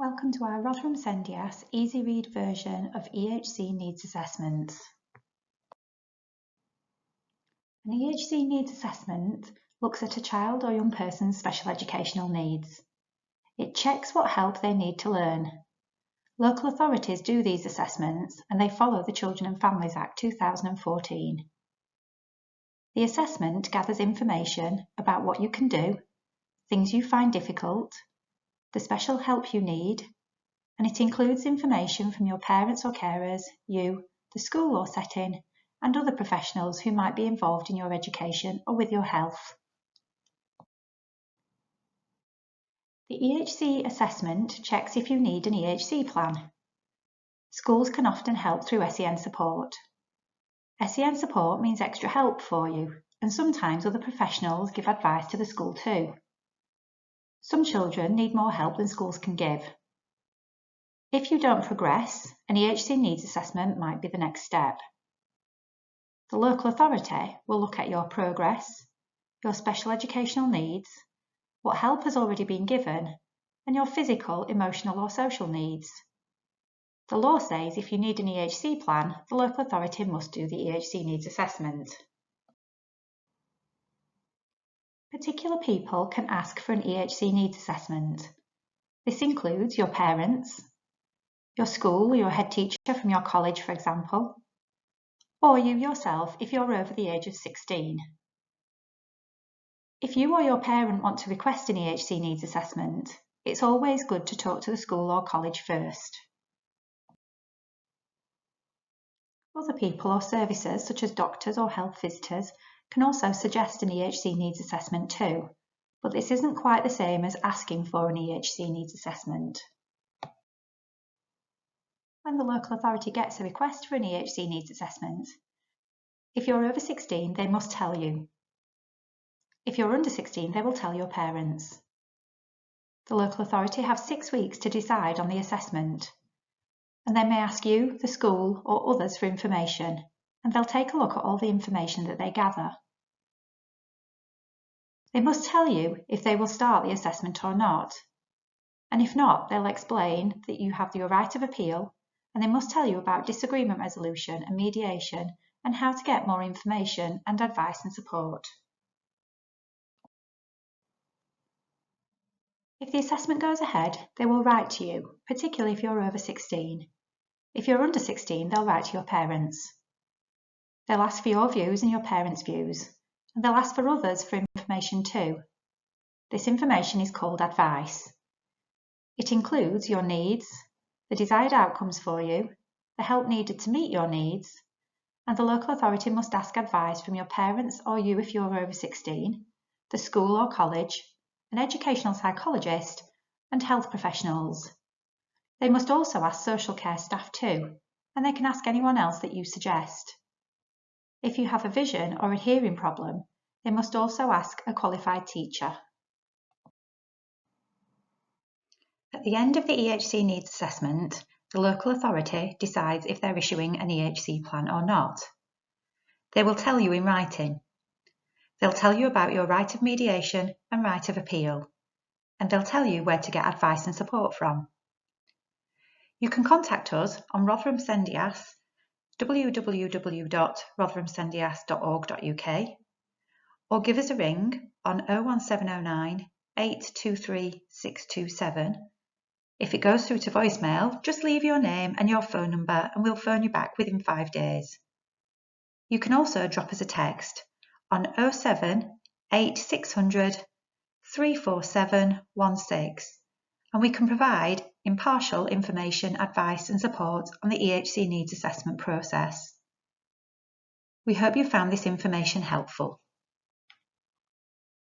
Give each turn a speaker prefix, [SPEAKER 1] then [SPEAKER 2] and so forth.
[SPEAKER 1] Welcome to our Rotherham Sendias easy read version of EHC Needs Assessments. An EHC Needs Assessment looks at a child or young person's special educational needs. It checks what help they need to learn. Local authorities do these assessments and they follow the Children and Families Act 2014. The assessment gathers information about what you can do, things you find difficult, the special help you need, and it includes information from your parents or carers, you, the school or setting, and other professionals who might be involved in your education or with your health. The EHC assessment checks if you need an EHC plan. Schools can often help through SEN support. SEN support means extra help for you, and sometimes other professionals give advice to the school too. Some children need more help than schools can give. If you don't progress, an EHC Needs Assessment might be the next step. The local authority will look at your progress, your special educational needs, what help has already been given, and your physical, emotional or social needs. The law says if you need an EHC plan, the local authority must do the EHC Needs Assessment. Particular people can ask for an EHC Needs Assessment. This includes your parents, your school or your head teacher from your college, for example, or you yourself if you're over the age of 16. If you or your parent want to request an EHC Needs Assessment, it's always good to talk to the school or college first. Other people or services, such as doctors or health visitors, can also suggest an EHC Needs Assessment too, but this isn't quite the same as asking for an EHC Needs Assessment. When the local authority gets a request for an EHC Needs Assessment, if you're over 16, they must tell you. If you're under 16, they will tell your parents. The local authority have 6 weeks to decide on the assessment, and they may ask you, the school, or others for information, and they'll take a look at all the information that they gather. They must tell you if they will start the assessment or not, and if not, they'll explain that you have your right of appeal, and they must tell you about disagreement resolution and mediation and how to get more information and advice and support. If the assessment goes ahead, they will write to you, particularly if you're over 16. If you're under 16, they'll write to your parents. They'll ask for your views and your parents' views, and they'll ask for others for information too. This information is called advice. It includes your needs, the desired outcomes for you, the help needed to meet your needs, and the local authority must ask advice from your parents or you if you're over 16, the school or college, an educational psychologist, and health professionals. They must also ask social care staff too, and they can ask anyone else that you suggest. If you have a vision or a hearing problem, they must also ask a qualified teacher. At the end of the EHC Needs Assessment, the local authority decides if they're issuing an EHC plan or not. They will tell you in writing. They'll tell you about your right of mediation and right of appeal, and they'll tell you where to get advice and support from. You can contact us on Rotherham Sendias, www.rotherhamsendias.org.uk, or give us a ring on 01709 823 627. If it goes through to voicemail, just leave your name and your phone number and we'll phone you back within 5 days. You can also drop us a text on 07 8600 34716 and we can provide impartial information, advice and support on the EHC Needs Assessment process. We hope you found this information helpful.